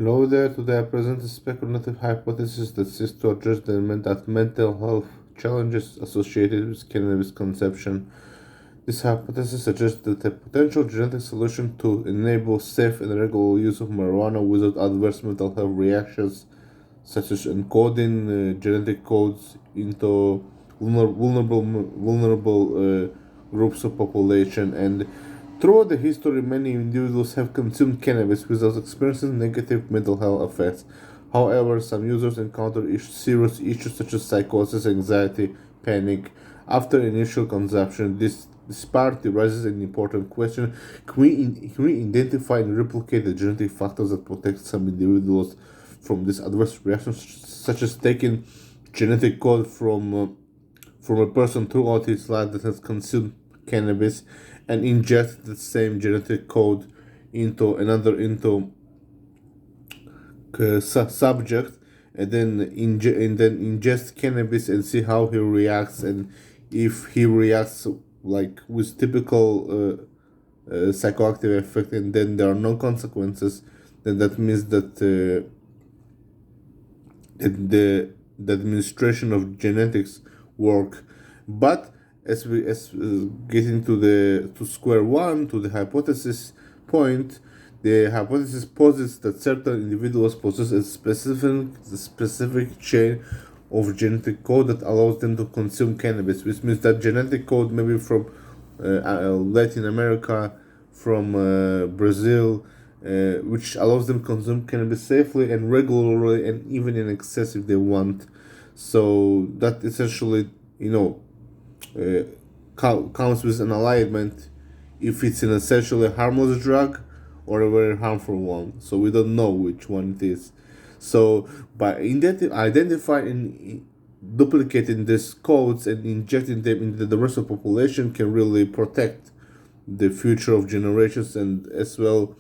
Hello there. Today I present a speculative hypothesis that seeks to address the mental health challenges associated with cannabis consumption. This hypothesis suggests that a potential genetic solution to enable safe and regular use of marijuana without adverse mental health reactions, such as encoding genetic codes into vulnerable groups of population. And throughout the history, many individuals have consumed cannabis without experiencing negative mental health effects. However, some users encounter serious issues such as psychosis, anxiety, panic after initial consumption. This disparity raises an important question: can we identify and replicate the genetic factors that protect some individuals from these adverse reactions, such as taking genetic code from a person throughout his life that has consumed cannabis and inject the same genetic code into subject, and then ingest cannabis and see how he reacts, and if he reacts like with typical psychoactive effect, and then there are no consequences, then that means that the administration of genetics work. But as getting to square one, to the hypothesis point, the hypothesis posits that certain individuals possess a specific chain of genetic code that allows them to consume cannabis, which means that genetic code maybe from Latin America, from Brazil, which allows them to consume cannabis safely and regularly and even in excess if they want. So that essentially, counts with an alignment if it's an essentially harmless drug or a very harmful one. So we don't know which one it is. So by identifying and duplicating these codes and injecting them into the rest of the population can really protect the future of generations, and as well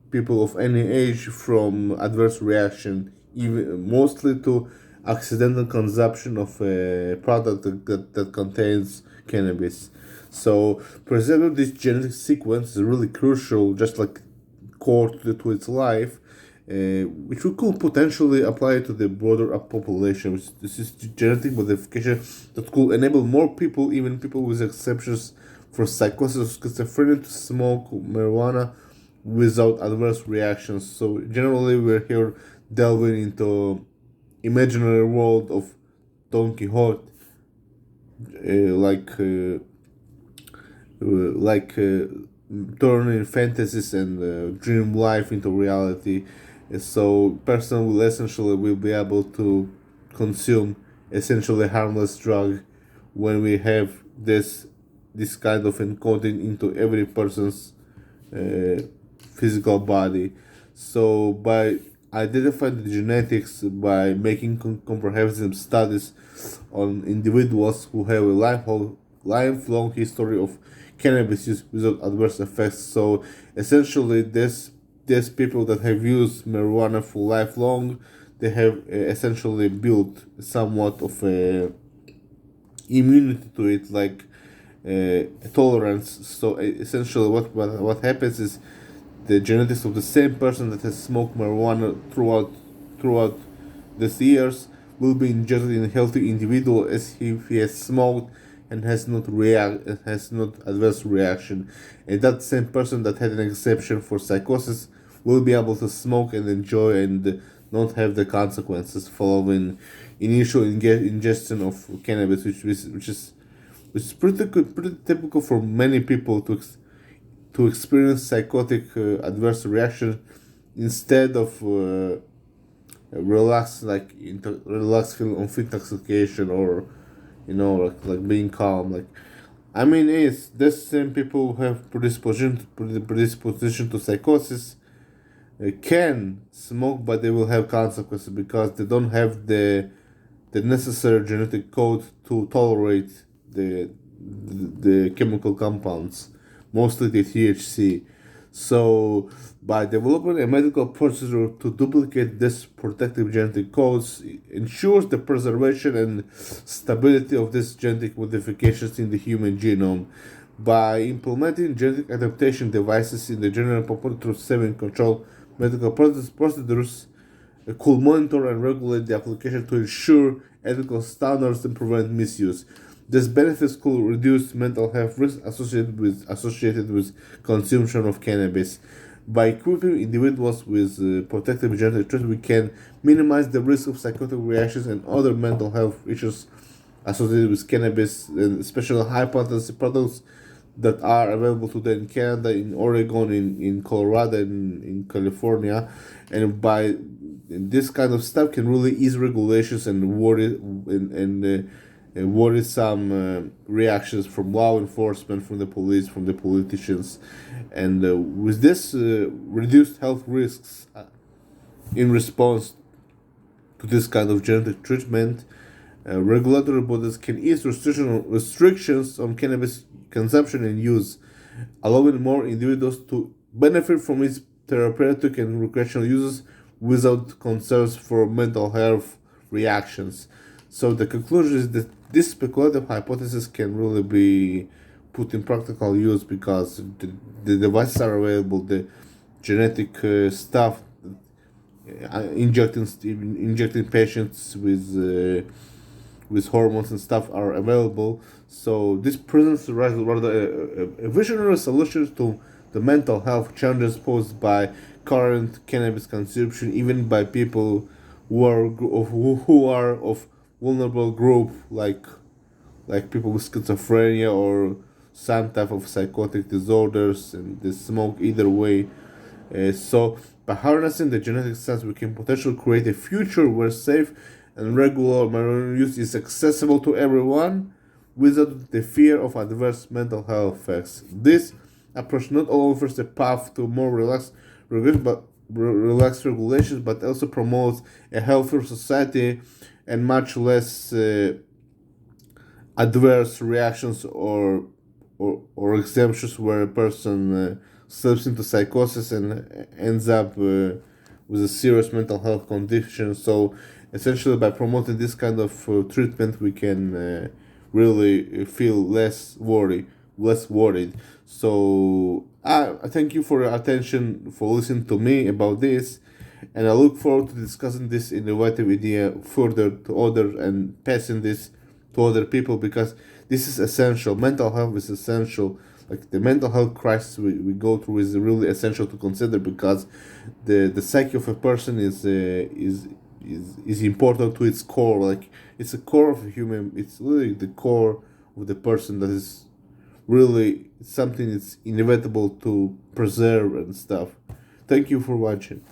people of any age, from adverse reaction, even mostly to accidental consumption of a product that contains cannabis. So preserving this genetic sequence is really crucial, just like core to its life, which we could potentially apply to the broader population. This is genetic modification that could enable more people, even people with exceptions for psychosis, schizophrenia, to smoke marijuana without adverse reactions. So generally, we're here delving into imaginary world of Don Quixote, turning fantasies and dream life into reality. So person will essentially will be able to consume essentially harmless drug when we have this kind of encoding into every person's uh, physical body. So by identifying the genetics, by making comprehensive studies on individuals who have a lifelong history of cannabis use without adverse effects. So essentially, these people that have used marijuana for lifelong, they have essentially built somewhat of a immunity to it, like tolerance. So essentially, what happens is the genetics of the same person that has smoked marijuana throughout these years will be injected in a healthy individual as if he has smoked and has not adverse reaction, and that same person that had an exception for psychosis will be able to smoke and enjoy and not have the consequences following initial ingestion of cannabis, which is pretty typical for many people to experience psychotic adverse reaction instead of relax feeling of intoxication, or like being calm. Like, I mean, it's this same people who have predisposition to psychosis can smoke, but they will have consequences because they don't have the necessary genetic code to tolerate the chemical compounds, mostly the THC. So, by developing a medical procedure to duplicate this protective genetic codes, ensures the preservation and stability of these genetic modifications in the human genome. By implementing genetic adaptation devices in the general population through saving control medical procedures could monitor and regulate the application to ensure ethical standards and prevent misuse. These benefits could reduce mental health risks associated with consumption of cannabis. By equipping individuals with protective genetic traits, we can minimize the risk of psychotic reactions and other mental health issues associated with cannabis, and especially high potency products that are available today in Canada, in Oregon, in Colorado, in California, and by this kind of stuff can really ease regulations and worrisome reactions from law enforcement, from the police, from the politicians, and with this reduced health risks in response to this kind of genetic treatment, regulatory bodies can ease restrictions on cannabis consumption and use, allowing more individuals to benefit from its therapeutic and recreational uses without concerns for mental health reactions. So the conclusion is that this speculative hypothesis can really be put in practical use because the devices are available, the genetic stuff, injecting patients with hormones and stuff are available. So this presents rather a visionary solution to the mental health challenges posed by current cannabis consumption, even by people who are of vulnerable group, like people with schizophrenia or some type of psychotic disorders, and they smoke either way. So by harnessing the genetic science, we can potentially create a future where safe and regular marijuana use is accessible to everyone without the fear of adverse mental health effects. This approach not only offers a path to more relaxed regulations, but also promotes a healthier society and much less adverse reactions or exemptions where a person slips into psychosis and ends up with a serious mental health condition. So essentially, by promoting this kind of treatment, we can really feel less worried. So I thank you for your attention, for listening to me about this, and I look forward to discussing this innovative idea further to others and passing this to other people, because this is essential. Mental health is essential. Like the mental health crisis we go through is really essential to consider, because the psyche of a person is important to its core. Like it's a core of a human. It's really the core of the person that is really something that's inevitable to preserve and stuff. Thank you for watching.